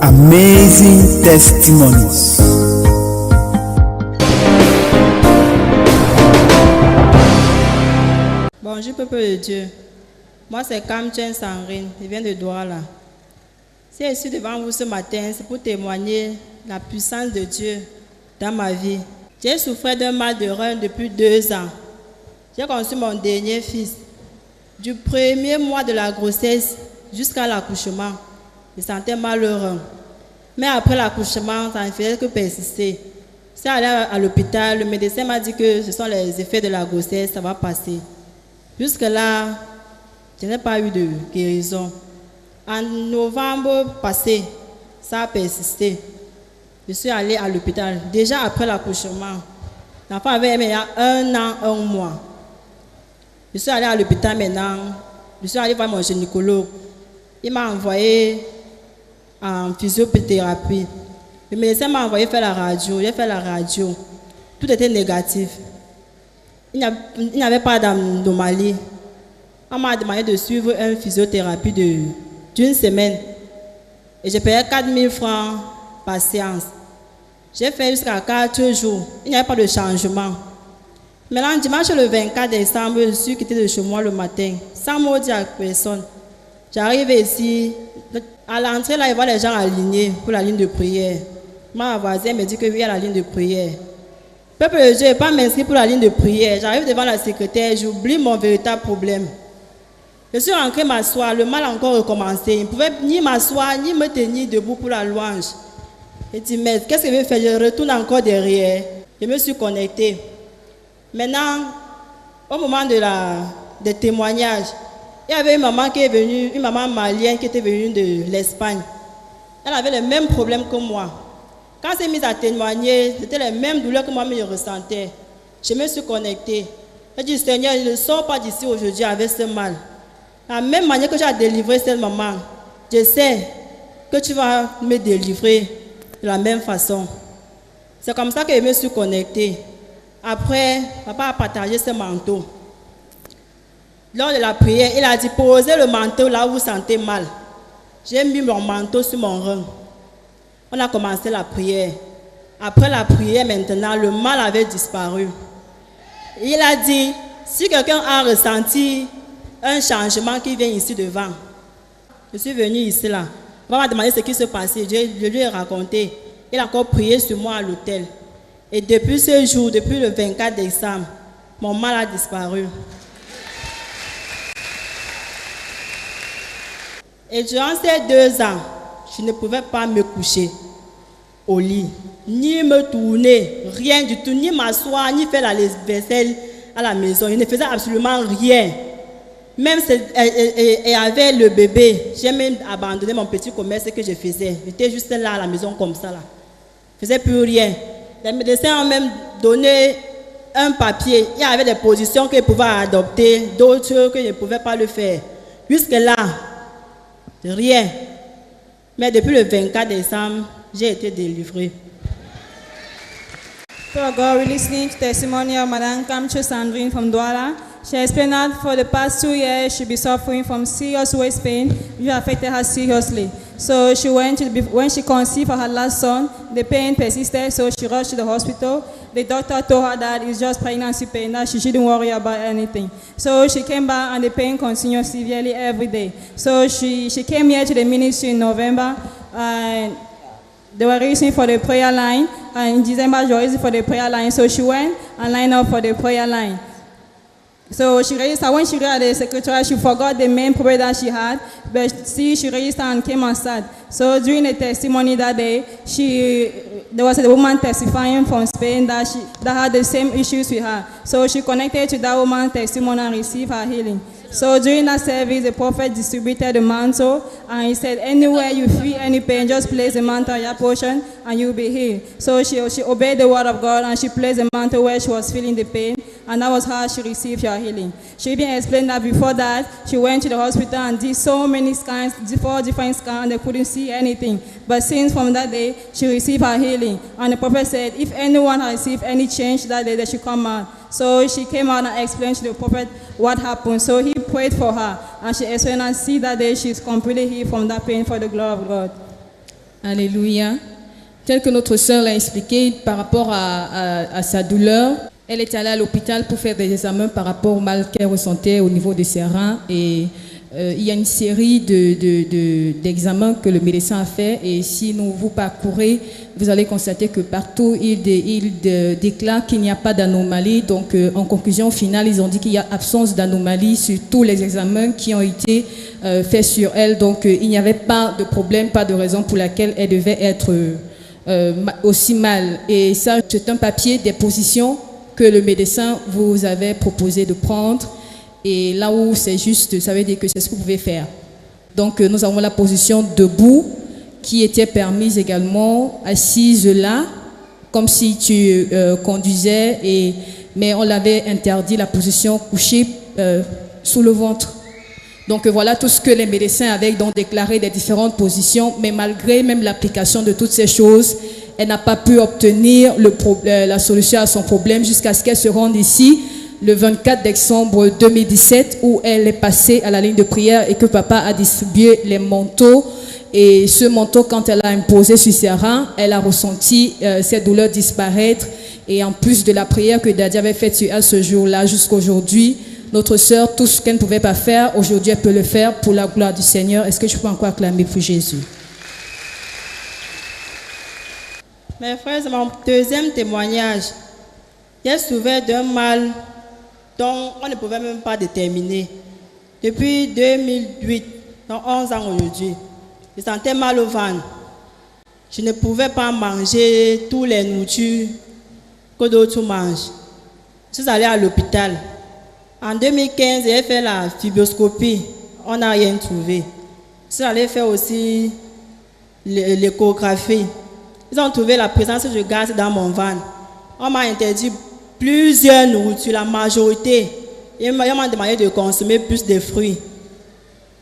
Amazing testimonies. Bonjour peuple de Dieu. Moi c'est Kamchen Sandrine, je viens de Douala. Si je suis devant vous ce matin, c'est pour témoigner la puissance de Dieu dans ma vie. J'ai souffert d'un mal de rein depuis 2 ans. J'ai conçu mon dernier fils. Du premier mois de la grossesse jusqu'à l'accouchement, je sentais mal le rein. Mais après l'accouchement, ça ne faisait que persister. C'est allé à l'hôpital, le médecin m'a dit que ce sont les effets de la grossesse, ça va passer. Jusque-là, je n'ai pas eu de guérison. En novembre passé, ça a persisté. Je suis allée à l'hôpital. Déjà après l'accouchement, l'enfant avait il y a 1 an, 1 mois. Je suis allée à l'hôpital maintenant. Je suis allée voir mon gynécologue. Il m'a envoyé en physiothérapie. Le médecin m'a envoyé faire la radio. J'ai fait la radio. Tout était négatif. Il n'y avait pas d'anomalie. On m'a demandé de suivre une physiothérapie d'une semaine. Et j'ai payé 4 000 francs par séance. J'ai fait jusqu'à 4 jours. Il n'y avait pas de changement. Maintenant, dimanche le 24 décembre, je suis quittée de chez moi le matin, sans mot dire à personne. J'arrive ici. À l'entrée, là, je vois les gens alignés pour la ligne de prière. Ma voisine me dit que oui, il y a la ligne de prière. Peuple de Dieu, je ne vais pas m'inscrire pour la ligne de prière. J'arrive devant la secrétaire, j'oublie mon véritable problème. Je suis rentrée m'asseoir, le mal a encore recommencé. Il ne pouvait ni m'asseoir, ni me tenir debout pour la louange. Je dis, mais qu'est-ce que je vais faire? Je retourne encore derrière. Je me suis connectée. Maintenant, au moment des témoignages, il y avait une maman qui est venue, une maman malienne qui était venue de l'Espagne. Elle avait les mêmes problèmes que moi. Quand elle s'est mise à témoigner, c'était les mêmes douleurs que moi-même je ressentais. Je me suis connectée. J'ai dit, Seigneur, je ne sors pas d'ici aujourd'hui avec ce mal. De la même manière que tu as délivré cette maman, je sais que tu vas me délivrer de la même façon. C'est comme ça que je me suis connectée. Après, papa a partagé ce manteau. Lors de la prière, il a dit, posez le manteau là où vous sentez mal. J'ai mis mon manteau sur mon rein. On a commencé la prière. Après la prière, maintenant, le mal avait disparu. Il a dit, si quelqu'un a ressenti un changement qui vient ici devant, je suis venue ici là. On m'a demandé ce qui se passait. Je lui ai raconté. Il a encore prié sur moi à l'hôtel. Et depuis ce jour, depuis le 24 décembre, mon mal a disparu. Et durant ces 2 ans, je ne pouvais pas me coucher au lit, ni me tourner, rien du tout, ni m'asseoir, ni faire la vaisselle à la maison. Je ne faisais absolument rien. Même et avec le bébé, j'ai même abandonné mon petit commerce que je faisais. J'étais juste là à la maison comme ça. Là. Je ne faisais plus rien. Les médecins ont même donné un papier. Il y avait des positions que je pouvais adopter, d'autres que je ne pouvais pas le faire. Jusque-là, rien. Mais depuis le 24 décembre, j'ai été délivrée. So God, we're listening to testimony of Madame Kamchen Sandrine from Douala. She explained that for the past 2 years, she'd been suffering from serious waist pain, which affected her seriously. So she when she conceived her last son, the pain persisted, so she rushed to the hospital. The doctor told her that it's just pregnancy pain, that she shouldn't worry about anything. So she came back and the pain continued severely every day. So she came here to the ministry in November, and they were raising for the prayer line, and in December they were raising for the prayer line. So she went and lined up for the prayer line. So she registered. When she read the secretary, she forgot the main problem that she had, but she registered and came and sat. So during the testimony that day, there was a woman testifying from Spain that had the same issues with her. So she connected to that woman's testimony and received her healing. So during that service, the prophet distributed the mantle, and he said, anywhere you feel any pain, just place the mantle on your portion and you'll be healed. So she obeyed the word of God, and she placed the mantle where she was feeling the pain, and that was how she received her healing. She even explained that before that, she went to the hospital and did so many scans, 4 different scans, and they couldn't see anything. But since from that day, she received her healing. And the prophet said, if anyone has received any change that day, they should come out. So she came out and explained to the prophet what happened. So he prayed for her, and she explained and see that day she's completely healed from that pain for the glory of God. Alléluia. Tel que notre sœur l'a expliqué par rapport à sa douleur, elle est allée à l'hôpital pour faire des examens par rapport au mal qu'elle ressentait au niveau de ses reins. Et il y a une série d'examens que le médecin a fait. Et si vous parcourez, vous allez constater que partout, il déclare qu'il n'y a pas d'anomalie. Donc, en conclusion finale, ils ont dit qu'il y a absence d'anomalie sur tous les examens qui ont été faits sur elle. Donc, il n'y avait pas de problème, pas de raison pour laquelle elle devait être aussi mal. Et ça, c'est un papier des positions que le médecin vous avait proposé de prendre. Et là où c'est juste, ça veut dire que c'est ce que vous pouvez faire. Donc, nous avons la position debout qui était permise également, assise là, comme si tu conduisais, mais on l'avait interdit la position couchée sous le ventre. Donc voilà tout ce que les médecins avaient donc déclaré des différentes positions, mais malgré même l'application de toutes ces choses, elle n'a pas pu obtenir la solution à son problème jusqu'à ce qu'elle se rende ici le 24 décembre 2017 où elle est passée à la ligne de prière et que papa a distribué les manteaux. Et ce manteau, quand elle a imposé sur ses reins, elle a ressenti cette douleur disparaître. Et en plus de la prière que Daddy avait faite sur elle ce jour-là jusqu'à aujourd'hui, notre sœur, tout ce qu'elle ne pouvait pas faire, aujourd'hui elle peut le faire pour la gloire du Seigneur. Est-ce que tu peux encore acclamer pour Jésus? Mes frères, c'est mon deuxième témoignage. J'ai souffert d'un mal dont on ne pouvait même pas déterminer. Depuis 2008, donc 11 ans aujourd'hui, je sentais mal au ventre. Je ne pouvais pas manger toutes les nourritures que d'autres mangent. Je suis allée à l'hôpital. En 2015, j'ai fait la fibroscopie. On n'a rien trouvé. Je suis allée faire aussi l'échographie. Ils ont trouvé la présence de gaz dans mon ventre. On m'a interdit plusieurs nourritures, la majorité. Ils m'ont demandé de consommer plus de fruits.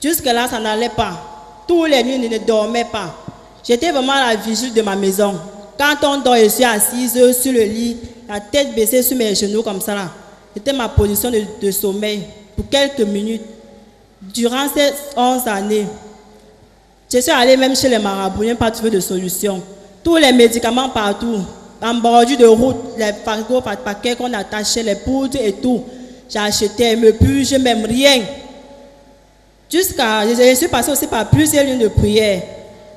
Jusque-là, ça n'allait pas. Tous les nuits, je ne dormais pas. J'étais vraiment à la vigile de ma maison. Quand on dort, je suis assise sur le lit, la tête baissée sur mes genoux comme ça. C'était ma position de sommeil pour quelques minutes. Durant ces 11 années, je suis allée même chez les marabouts, je n'ai pas trouvé de solution. Tous les médicaments partout, en bordure de route, les paquets qu'on attachait, les poudres et tout, j'ai acheté, me purge, même rien. Je suis passée aussi par plusieurs lignes de prière.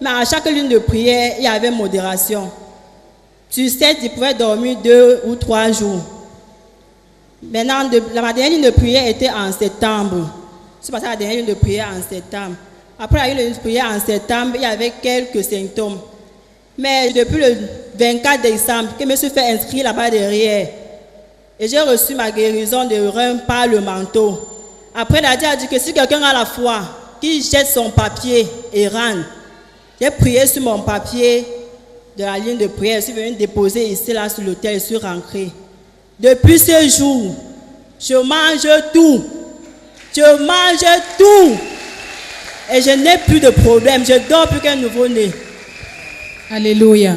Mais à chaque ligne de prière, il y avait modération. Sur 7, je pouvais dormir 2 ou 3 jours. Maintenant, ma dernière ligne de prière était en septembre. Je suis passée à la dernière ligne de prière en septembre. Après la ligne de prière en septembre, il y avait quelques symptômes. Mais depuis le 24 décembre, je me suis fait inscrire là-bas derrière. Et j'ai reçu ma guérison de rein par le manteau. Après, Daddy a dit que si quelqu'un a la foi, qu'il jette son papier et rentre. J'ai prié sur mon papier de la ligne de prière. Je suis venue déposer ici, là, sur l'autel. Je suis rentrée. Depuis ce jour, je mange tout. Je mange tout. Et je n'ai plus de problème. Je dors plus qu'un nouveau-né. Alléluia.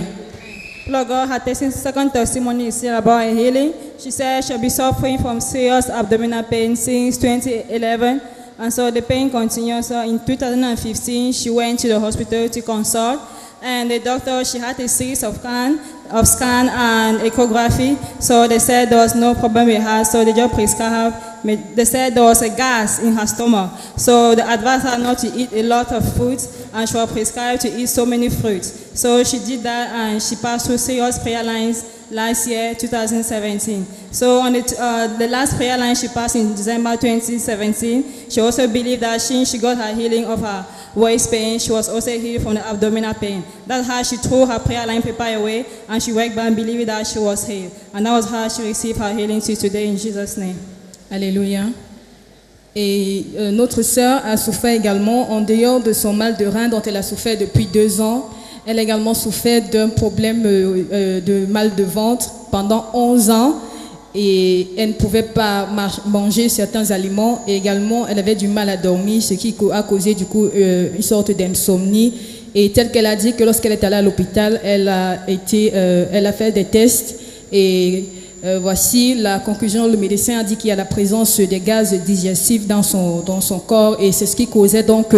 Lord God had taken second testimony is about a healing. She said she'll be suffering from serious abdominal pain since 2011. And so the pain continues. So in 2015, she went to the hospital to consult. And the doctor, she had a series of scan and echography. So they said there was no problem with her. So they just prescribed her. They said there was a gas in her stomach. So they advised her not to eat a lot of fruits. And she was prescribed to eat so many fruits. So she did that and she passed through serious prayer lines last year, 2017. So on the last prayer line she passed in December 2017, she also believed that since she got her healing of her waist pain, she was also healed from the abdominal pain. That's how she threw her prayer line paper away and she went back believing that she was healed. And that was how she received her healing to today in Jesus' name. Alléluia. Et notre sœur a souffert également, en dehors de son mal de rein dont elle a souffert depuis 2 ans, elle a également souffert d'un problème de mal de ventre pendant 11 ans et elle ne pouvait pas manger certains aliments et également elle avait du mal à dormir, ce qui a causé du coup une sorte d'insomnie. Et tel qu'elle a dit que lorsqu'elle est allée à l'hôpital, elle a fait des tests et voici la conclusion. Le médecin a dit qu'il y a la présence des gaz digestifs dans son corps et c'est ce qui causait donc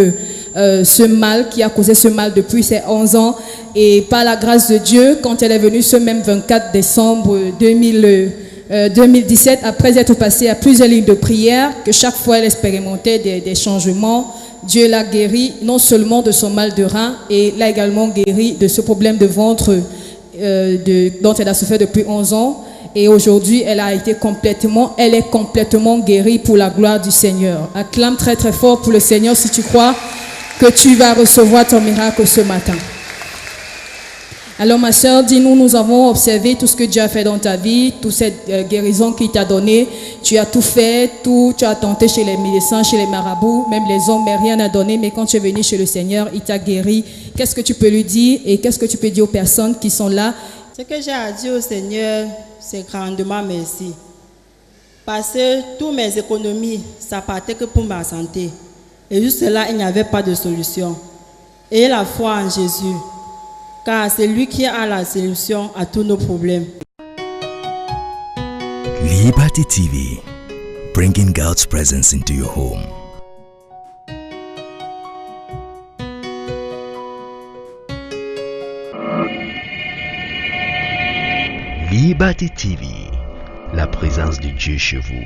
ce mal, qui a causé ce mal depuis ses 11 ans. Et par la grâce de Dieu, quand elle est venue ce même 24 décembre 2017, après être passée à plusieurs lignes de prière, que chaque fois elle expérimentait des changements, Dieu l'a guérie non seulement de son mal de rein, et l'a également guérie de ce problème de ventre dont elle a souffert depuis 11 ans. Et aujourd'hui, elle est complètement guérie pour la gloire du Seigneur. Acclame très très fort pour le Seigneur si tu crois que tu vas recevoir ton miracle ce matin. Alors ma soeur, dis-nous, nous avons observé tout ce que Dieu a fait dans ta vie, toute cette guérison qu'il t'a donnée. Tu as tout fait, tu as tenté chez les médecins, chez les marabouts, même les hommes, mais rien n'a donné. Mais quand tu es venu chez le Seigneur, il t'a guéri. Qu'est-ce que tu peux lui dire et qu'est-ce que tu peux dire aux personnes qui sont là? Ce que j'ai à dire au Seigneur, c'est grandement merci. Parce que toutes mes économies, ça partait que pour ma santé. Et juste là, il n'y avait pas de solution. Et la foi en Jésus. Car c'est lui qui a la solution à tous nos problèmes. Liberty TV, bringing God's presence into your home. Liberty TV, la présence de Dieu chez vous.